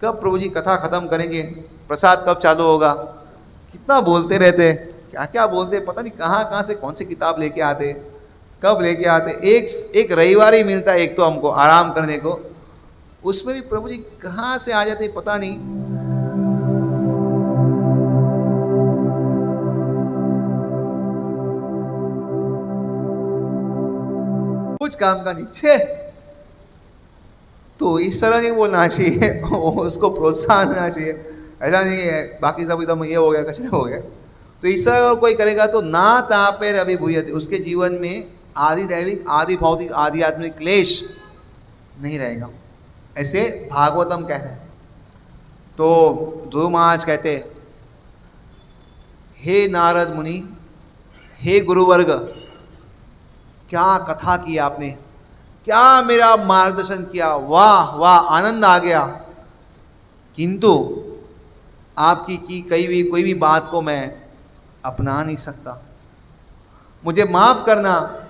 कब प्रभु जी कथा खत्म करेंगे, प्रसाद कब चालू होगा। कितना बोलते रहते, क्या क्या बोलते, पता नहीं कहाँ कहाँ से कौन सी किताब लेके आते, कब लेके आते। एक रविवार ही मिलता है एक तो हमको आराम करने को, उसमें भी प्रभु जी कहाँ से आ जाते पता नहीं। कुछ काम का नीचे, तो इस तरह नहीं बोलना चाहिए, उसको प्रोत्साहन देना चाहिए। ऐसा नहीं है बाकी सब एकदम ये हो गया कचरा हो गया। तो इस तरह कोई करेगा तो ना तापे रवि भूयते, उसके जीवन में आदि दैविक आदि भौतिक आदि आत्मिक क्लेश नहीं रहेगा, ऐसे भागवतम कह रहे हैं। तो ध्रुव महाराज कहते, हे नारद मुनि, हे गुरुवर्ग, क्या कथा की आपने, क्या मेरा मार्गदर्शन किया, वाह वाह आनंद आ गया। किंतु आपकी की कोई भी बात को मैं अपना नहीं सकता, मुझे माफ करना।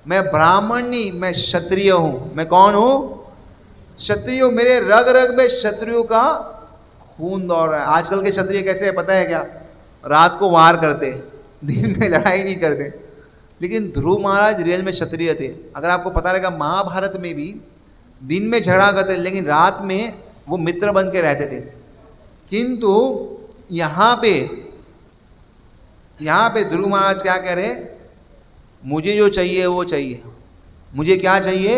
मैं ब्राह्मण नहीं, मैं क्षत्रिय हूं। मैं कौन हूं? क्षत्रिय हूं। मेरे रग रग में क्षत्रियों का खून दौड़ रहा है। आजकल के क्षत्रिय कैसे है पता है क्या? रात को वार करते, दिन में लड़ाई नहीं करते। लेकिन ध्रुव महाराज रियल में क्षत्रिय थे। अगर आपको पता रहेगा महाभारत में भी दिन में झगड़ा करते लेकिन रात में वो मित्र बन के रहते थे। किंतु यहाँ पे ध्रुव महाराज क्या कह रहे, मुझे जो चाहिए वो चाहिए। मुझे क्या चाहिए?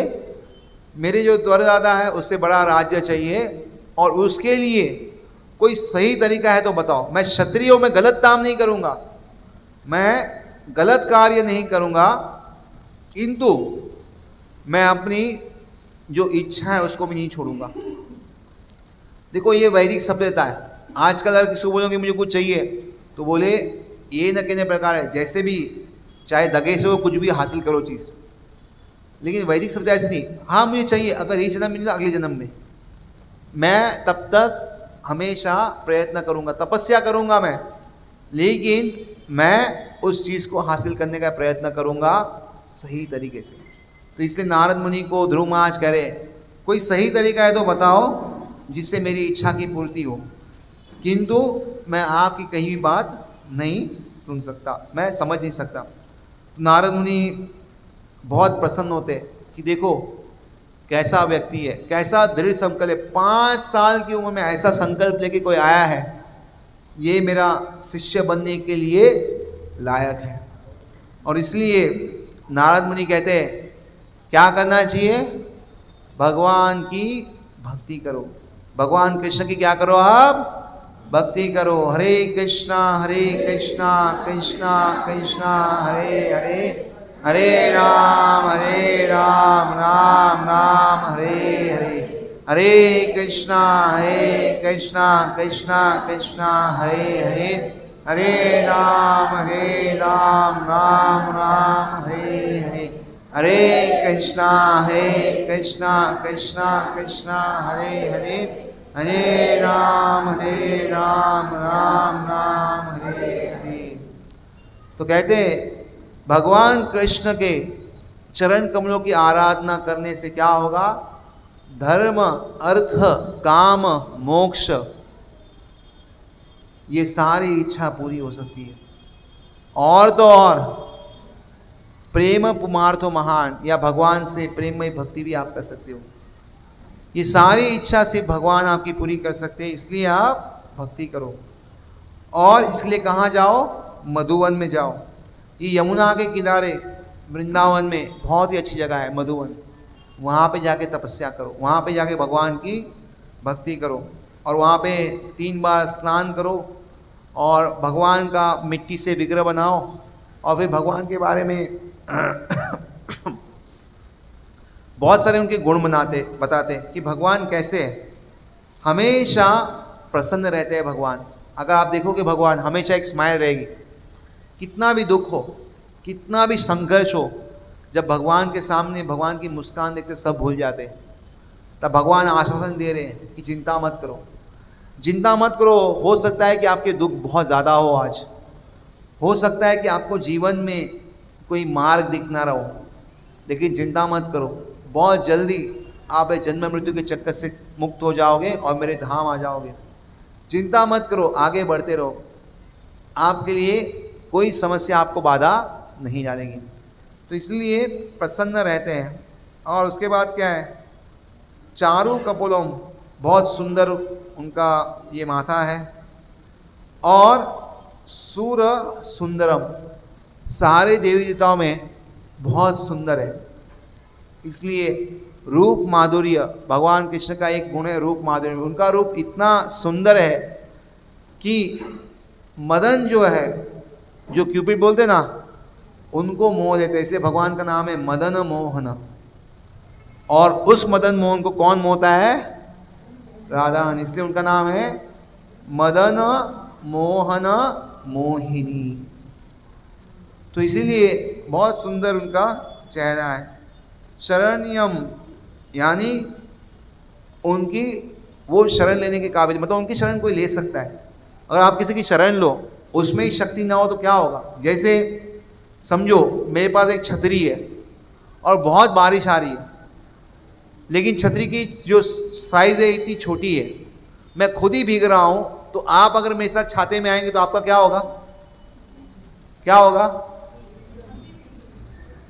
मेरे जो द्वारदाता है उससे बड़ा राज्य चाहिए, और उसके लिए कोई सही तरीका है तो बताओ। मैं क्षत्रिय हूं, मैं गलत काम नहीं करूंगा, मैं गलत कार्य नहीं करूंगा, किंतु मैं अपनी जो इच्छा है उसको भी नहीं छोड़ूंगा। देखो ये वैदिक सभ्यता है। आजकल अगर किसी को बोलोगे मुझे कुछ चाहिए तो बोले ये न कहने प्रकार है, जैसे भी चाहे दगे से हो कुछ भी हासिल करो चीज़। लेकिन वैदिक सभ्यता ऐसी नहीं, हाँ मुझे चाहिए, अगर ये जन्म मिला अगले जन्म में मैं तब तक हमेशा प्रयत्न करूंगा, तपस्या करूंगा मैं, लेकिन मैं उस चीज़ को हासिल करने का प्रयत्न करूंगा सही तरीके से। तो इसलिए नारद मुनि को ध्रुव महाराज कह रहे, कोई सही तरीका है तो बताओ जिससे मेरी इच्छा की पूर्ति हो, किंतु मैं आपकी कहीं भी बात नहीं सुन सकता, मैं समझ नहीं सकता। नारद मुनि बहुत प्रसन्न होते कि देखो कैसा व्यक्ति है, कैसा दृढ़ संकल्प, 5 साल की उम्र में ऐसा संकल्प लेके कोई आया है, ये मेरा शिष्य बनने के लिए लायक है। और इसलिए नारद मुनि कहते हैं क्या करना चाहिए? भगवान की भक्ति करो, भगवान कृष्ण की क्या करो? आप भक्ति करो। हरे कृष्णा कृष्णा कृष्णा हरे हरे, हरे राम राम राम हरे हरे, हरे कृष्णा कृष्णा कृष्णा हरे हरे, हरे राम राम राम हरे हरे, हरे कृष्णा कृष्णा कृष्णा हरे हरे, हरे राम राम राम हरे हरे। तो कहते भगवान कृष्ण के चरण कमलों की आराधना करने से क्या होगा? धर्म अर्थ काम मोक्ष ये सारी इच्छा पूरी हो सकती है। और तो और प्रेम पुमार्थो महान, या भगवान से प्रेममय भक्ति भी आप कर सकते हो। ये सारी इच्छा सिर्फ भगवान आपकी पूरी कर सकते हैं, इसलिए आप भक्ति करो। और इसलिए कहाँ जाओ? मधुवन में जाओ। ये यमुना के किनारे वृंदावन में बहुत ही अच्छी जगह है मधुवन। वहाँ पे जाके तपस्या करो, वहाँ पे जाके भगवान की भक्ति करो, और वहाँ पे 3 बार स्नान करो, और भगवान का मिट्टी से विग्रह बनाओ, और फिर भगवान के बारे में बहुत सारे उनके गुण बताते कि भगवान कैसे है। हमेशा प्रसन्न रहते हैं भगवान। अगर आप देखोगे भगवान हमेशा एक स्माइल रहेगी। कितना भी दुख हो, कितना भी संघर्ष हो, जब भगवान के सामने भगवान की मुस्कान देखते सब भूल जाते हैं। तब भगवान आश्वासन दे रहे हैं कि चिंता मत करो, चिंता मत करो। हो सकता है कि आपके दुख बहुत ज़्यादा हो आज, हो सकता है कि आपको जीवन में कोई मार्ग दिख ना रहा हो, लेकिन चिंता मत करो, बहुत जल्दी आप इस जन्म मृत्यु के चक्कर से मुक्त हो जाओगे और मेरे धाम आ जाओगे। चिंता मत करो, आगे बढ़ते रहो, आपके लिए कोई समस्या आपको बाधा नहीं डालेगी। तो इसलिए प्रसन्न रहते हैं। और उसके बाद क्या है, चारु कपोलम, बहुत सुंदर उनका ये माथा है। और सूर सुंदरम, सारे देवी देवताओं में बहुत सुंदर है। इसलिए रूप माधुर्य, भगवान कृष्ण का एक गुण है रूप माधुर्य। उनका रूप इतना सुंदर है कि मदन जो है, जो क्यूपिड बोलते ना, उनको मोह देते हैं। इसलिए भगवान का नाम है मदन मोहन। और उस मदन मोहन को कौन मोहता है? राधा। इसलिए उनका नाम है मदन मोहन मोहिनी। तो इसीलिए बहुत सुंदर उनका चेहरा है। शरण्यम, यानी उनकी वो शरण लेने के काबिल, मतलब उनकी शरण कोई ले सकता है। अगर आप किसी की शरण लो, उसमें ही शक्ति ना हो तो क्या होगा? जैसे समझो मेरे पास एक छतरी है और बहुत बारिश आ रही है, लेकिन छतरी की जो साइज़ है इतनी छोटी है, मैं खुद ही भीग रहा हूँ, तो आप अगर मेरे साथ छाते में आएंगे तो आपका क्या होगा? क्या होगा?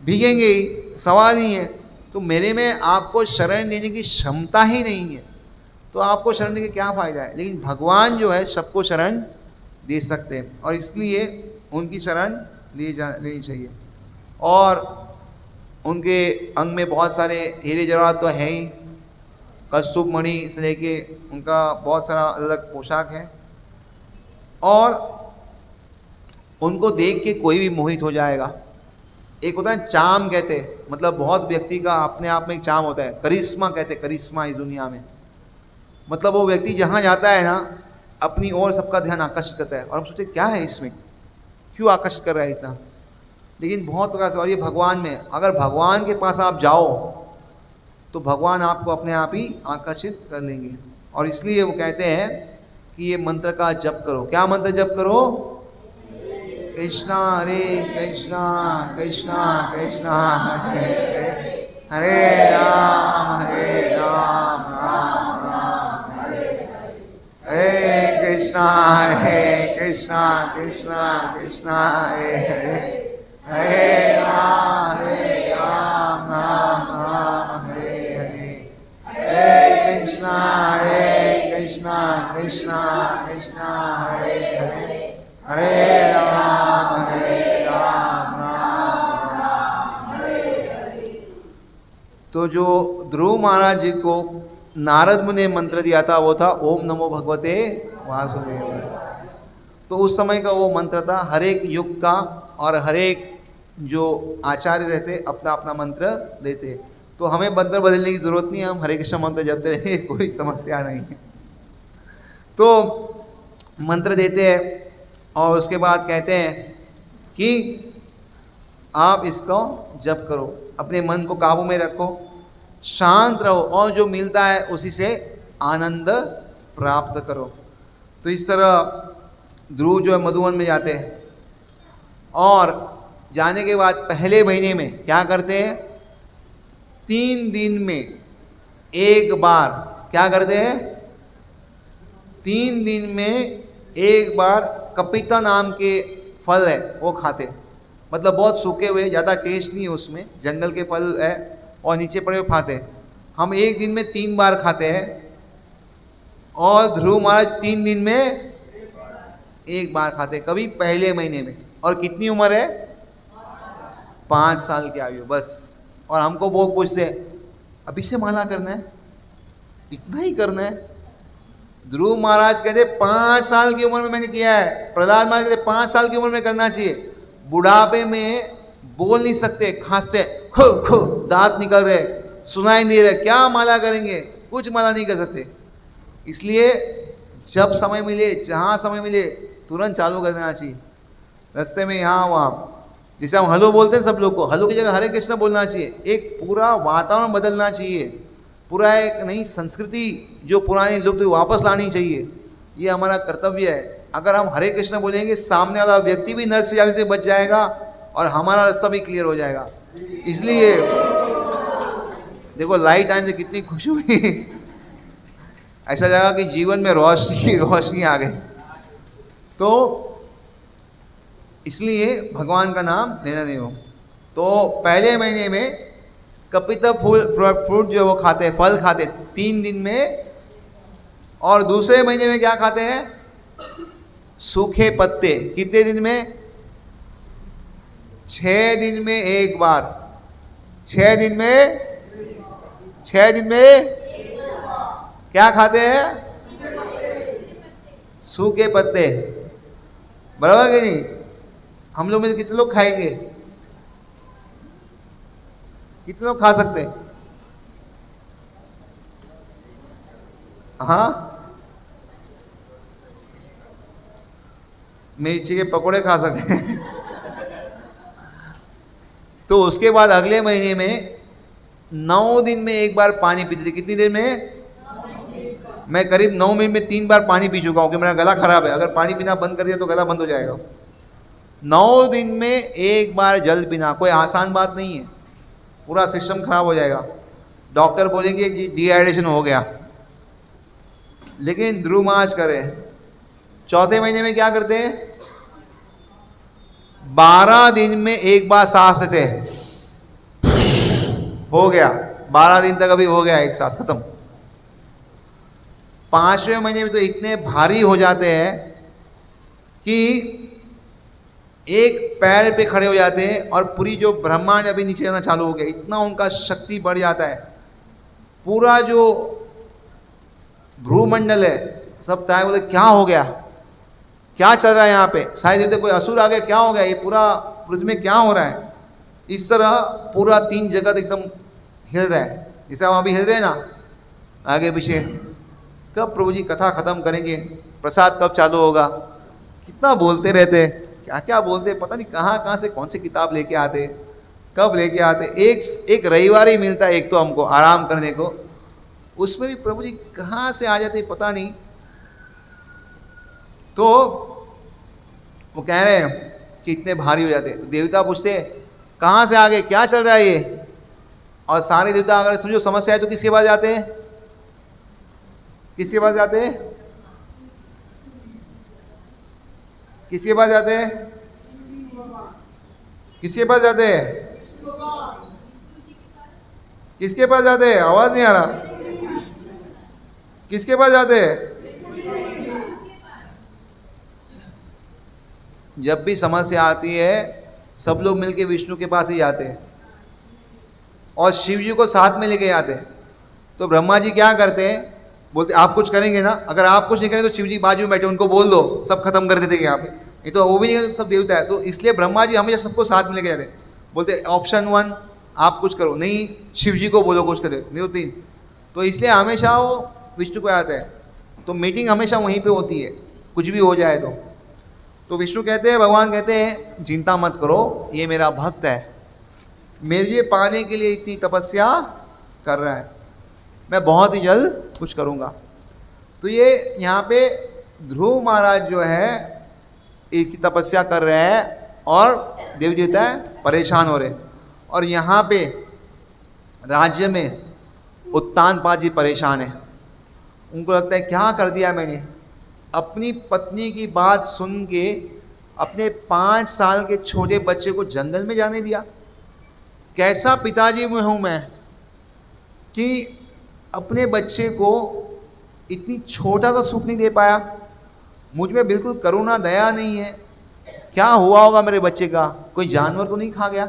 भीगेंगे ही, सवाल ही है। तो मेरे में आपको शरण देने की क्षमता ही नहीं है, तो आपको शरण देने का क्या फ़ायदा है? लेकिन भगवान जो है सबको शरण दे सकते हैं, और इसलिए उनकी शरण लेनी चाहिए। और उनके अंग में बहुत सारे हीरे जवाहरात तो हैं ही, कस्तूप मणि से लेके उनका बहुत सारा अलग पोशाक है। और उनको देख के कोई भी मोहित हो जाएगा। एक होता है चाम कहते हैं, मतलब बहुत व्यक्ति का अपने आप में एक चाम होता है। करिश्मा कहते हैं, करिश्मा इस दुनिया में, मतलब वो व्यक्ति जहाँ जाता है ना, अपनी ओर सबका ध्यान आकर्षित करता है। और हम सोचते क्या है इसमें, क्यों आकर्षित कर रहा है इतना? लेकिन बहुत प्रकार से, और ये भगवान में, अगर भगवान के पास आप जाओ तो भगवान आपको अपने आप ही आकर्षित कर लेंगे। और इसलिए वो कहते हैं कि ये मंत्र का जप करो। क्या मंत्र जप करो? कृष्णा हरे कृष्णा कृष्णा कृष्णा हरे हरे, हरे राम राम राम हरे हरे, कृष्णा कृष्णा कृष्णा हरे हरे, हरे राम राम हरे हरे, हरे कृष्णा कृष्णा कृष्णा हरे हरे, हरे राम राम हरे हरे। तो जो ध्रुव महाराज जी को नारद मुनि ने मंत्र दिया था वो था ओम नमो भगवते वासुदेवाय। तो उस समय का वो मंत्र था। हर एक युग का और हर एक जो आचार्य रहते अपना अपना मंत्र देते। तो हमें मंत्र बदलने की जरूरत नहीं है, हम हरे कृष्ण मंत्र जपते रहेंगे, कोई समस्या नहीं है। तो मंत्र देते हैं और उसके बाद कहते हैं कि आप इसको जप करो, अपने मन को काबू में रखो, शांत रहो और जो मिलता है उसी से आनंद प्राप्त करो। तो इस तरह ध्रुव जो है मधुवन में जाते हैं और जाने के बाद पहले महीने में क्या करते हैं? 3 दिन में एक बार क्या करते हैं? 3 दिन में एक बार कपिता नाम के फल है वो खाते, मतलब बहुत सूखे हुए, ज़्यादा टेस्ट नहीं है उसमें, जंगल के फल है और नीचे पड़े हुए खाते हैं। हम एक दिन में 3 बार खाते हैं और ध्रुव महाराज 3 दिन में एक बार खाते, कभी पहले महीने में। और कितनी उम्र है? 5 साल की आयु बस। और हमको वो पूछते अभी से माला करना है, इतना ही करना है। ध्रुव महाराज कहते 5 साल की उम्र में मैंने किया है। प्रहलाद महाराज कहते 5 साल की उम्र में करना चाहिए। बुढ़ापे में बोल नहीं सकते, खांसते, खो खो दांत निकल रहे, सुनाई नहीं रहे, क्या माला करेंगे? कुछ माला नहीं कर सकते। इसलिए जब समय मिले, जहाँ समय मिले, तुरंत चालू कर देना चाहिए। रास्ते में यहाँ वहाँ, जैसे हम हलो बोलते हैं सब लोग को, हलो की जगह हरे कृष्ण बोलना चाहिए। एक पूरा वातावरण बदलना चाहिए, पूरा एक नई संस्कृति जो पुरानी लुप्त वापस लानी चाहिए। ये हमारा कर्तव्य है। अगर हम हरे कृष्ण बोलेंगे, सामने वाला व्यक्ति भी नरक से जाने से बच जाएगा और हमारा रास्ता भी क्लियर हो जाएगा। इसलिए देखो लाइट आने से कितनी खुशी हुई। ऐसा लगा कि जीवन में रोशनी रोशनी आ गई। तो इसलिए भगवान का नाम लेना नहीं हो। तो पहले महीने में कपिता फ्रूट जो वो खाते हैं, फल खाते 3 दिन में, और दूसरे महीने में क्या खाते हैं? सूखे पत्ते। कितने दिन में? 6 दिन में एक बार। 6 दिन में 6 दिन में क्या खाते हैं? सूखे पत्ते। बराबर कि नहीं? हम लोग में से कितने लोग खाएंगे? कितने लोग खा सकते हैं? हाँ, मिर्ची के पकोड़े खा सकते हैं। तो उसके बाद अगले महीने में 9 दिन में एक बार पानी पीते थे। कितनी देर में? मैं करीब 9 महीने में 3 बार पानी पी चुका हूँ कि मेरा गला खराब है। अगर पानी पीना बंद कर दिया तो गला बंद हो जाएगा। 9 दिन में एक बार जल पीना कोई आसान बात नहीं है, पूरा सिस्टम खराब हो जाएगा। डॉक्टर बोलेंगे कि डिहाइड्रेशन हो गया। लेकिन ध्रुव महाराज करें, चौथे महीने में क्या करते हैं? 12 दिन में एक बार सांस लेते हैं। हो गया, 12 दिन तक अभी हो गया, एक सांस खत्म। 5वें महीने में तो इतने भारी हो जाते हैं कि एक पैर पे खड़े हो जाते हैं और पूरी जो ब्रह्मांड अभी नीचे आना चालू हो गया, इतना उनका शक्ति बढ़ जाता है। पूरा जो भ्रूमंडल है सब ताए बोले क्या हो गया, क्या चल रहा है यहाँ पे? शायद देवते कोई असुर आ गया, क्या हो गया, ये पूरा पृथ्वी में क्या हो रहा है? इस तरह पूरा 3 जगत एकदम हिल रहा है, जैसे हम अभी हिल रहे हैं ना आगे पीछे। कब प्रभु जी कथा खत्म करेंगे? प्रसाद कब चालू होगा? कितना बोलते रहते, क्या क्या बोलते, पता नहीं कहाँ कहाँ से कौन सी किताब लेके आते, कब लेके आते। एक रविवार ही मिलता है एक तो हमको आराम करने को, उसमें भी प्रभु जी कहाँ से आ जाते पता नहीं। तो वो कह रहे हैं कि इतने भारी हो जाते। तो देवता पूछते कहाँ से आ गए, क्या चल रहा है ये? और सारे देवता अगर समझो समस्या है तो किसके पास जाते हैं? किसके पास जाते हैं? किसके पास जाते हैं? किसके पास जाते हैं? किसके पास जाते हैं? आवाज नहीं आ रहा। किसके पास जाते हैं? जब भी समस्या आती है सब लोग मिलके विष्णु के पास ही जाते हैं और शिव जी को साथ में लेके जाते हैं। तो ब्रह्मा जी क्या करते हैं? बोलते आप कुछ करेंगे ना, अगर आप कुछ नहीं करेंगे तो शिव जी बाजू में बैठे, उनको बोल दो सब खत्म कर देते यहाँ पे। ये तो वो भी नहीं, सब देवता है। तो इसलिए ब्रह्मा जी हमेशा सबको साथ में लेके जाते हैं। बोलते ऑप्शन 1 आप कुछ करो, नहीं शिव जी को बोलो कुछ करे, नहीं तो 3। तो इसलिए हमेशा वो विष्णु को आता है। तो मीटिंग हमेशा वहीं पे होती है, कुछ भी हो जाए तो विष्णु कहते हैं, भगवान कहते हैं चिंता मत करो, ये मेरा भक्त है, मेरे पाने के लिए इतनी तपस्या कर रहा है, मैं बहुत ही जल्द कुछ करूँगा। तो ये यहाँ पे ध्रुव महाराज जो है इसकी तपस्या कर रहे हैं और देवी देवता परेशान हो रहे। और यहाँ पे राज्य में उत्तानपाद जी परेशान है। उनको लगता है क्या कर दिया मैंने, अपनी पत्नी की बात सुन के अपने 5 साल के छोटे बच्चे को जंगल में जाने दिया। कैसा पिताजी में हूँ मैं कि अपने बच्चे को इतनी छोटा सा सुख नहीं दे पाया। मुझ में बिल्कुल करुणा दया नहीं है। क्या हुआ होगा मेरे बच्चे का? कोई जानवर तो नहीं खा गया?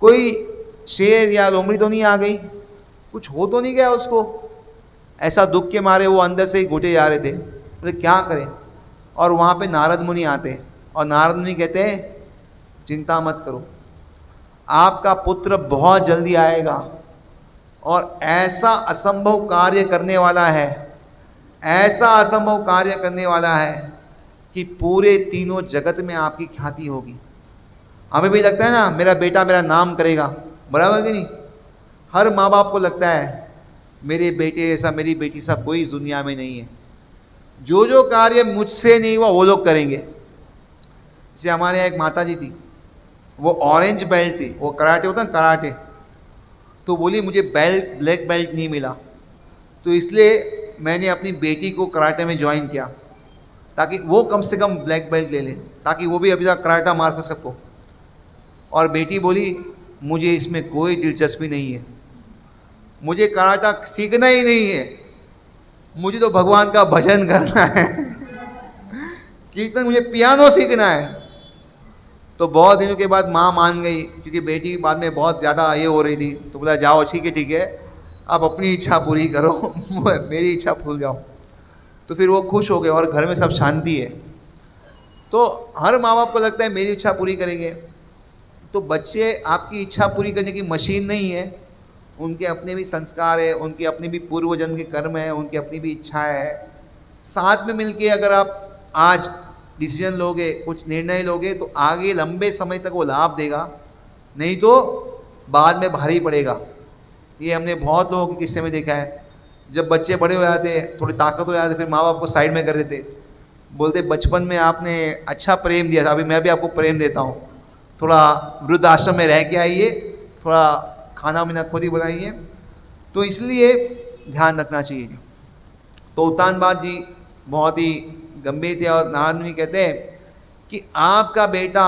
कोई शेर या लोमड़ी तो नहीं आ गई? कुछ हो तो नहीं गया उसको? ऐसा दुख के मारे वो अंदर से ही घुटे जा रहे थे। बोले क्या करें? और वहाँ पे नारद मुनि आते और नारद मुनि कहते हैं चिंता मत करो, आपका पुत्र बहुत जल्दी आएगा और ऐसा असंभव कार्य करने वाला है, ऐसा असंभव कार्य करने वाला है कि पूरे तीनों जगत में आपकी ख्याति होगी। हमें भी लगता है ना मेरा बेटा मेरा नाम करेगा, बराबर कि नहीं? हर माँ बाप को लगता है मेरे बेटे ऐसा मेरी बेटी सा कोई इस दुनिया में नहीं है। जो जो कार्य मुझसे नहीं हुआ वो लोग करेंगे। जैसे हमारे यहाँ एक माता जी थी, वो ऑरेंज बेल्ट थी, वो कराटे होता है कराटे, तो बोली मुझे ब्लैक बेल्ट नहीं मिला, तो इसलिए मैंने अपनी बेटी को कराटे में ज्वाइन किया ताकि वो कम से कम ब्लैक बेल्ट ले ले, ताकि वो भी अभी तक कराटा मार सके सबको। और बेटी बोली मुझे इसमें कोई दिलचस्पी नहीं है, मुझे कराटा सीखना ही नहीं है, मुझे तो भगवान का भजन करना है, कीर्तन, मुझे पियानो सीखना है। तो बहुत दिनों के बाद माँ मान गई, क्योंकि बेटी बाद में बहुत ज़्यादा ये हो रही थी, तो बोला जाओ ठीक है, आप अपनी इच्छा पूरी करो, मेरी इच्छा भूल जाओ। तो फिर वो खुश हो गए और घर में सब शांति है। तो हर माँ बाप को लगता है मेरी इच्छा पूरी करेंगे, तो बच्चे आपकी इच्छा पूरी करने की मशीन नहीं है, उनके अपने भी संस्कार है, उनके अपने भी पूर्व जन्म के कर्म है, उनकी अपनी भी इच्छाएं है। साथ में मिलके अगर आप आज डिसीजन लोगे, कुछ निर्णय लोगे, तो आगे लंबे समय तक वो लाभ देगा, नहीं तो बाद में भारी पड़ेगा। ये हमने बहुत लोगों के किस्से में देखा है। जब बच्चे बड़े हो जाते, थोड़ी ताकत हो जाते, फिर माँ बाप को साइड में कर देते, बोलते बचपन में आपने अच्छा प्रेम दिया था, अभी मैं भी आपको प्रेम देता हूँ, थोड़ा वृद्धाश्रम में रह के आइए, थोड़ा खाना पीना खुद ही बनाइए। तो इसलिए ध्यान रखना चाहिए। तो उत्तानपाद जी बहुत ही गंभीर थे और नारद मुनि कहते हैं कि आपका बेटा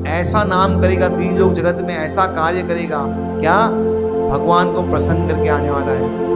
ऐसा नाम करेगा, तीन लोग जगत में ऐसा कार्य करेगा, क्या भगवान को प्रसन्न करके आने वाला है।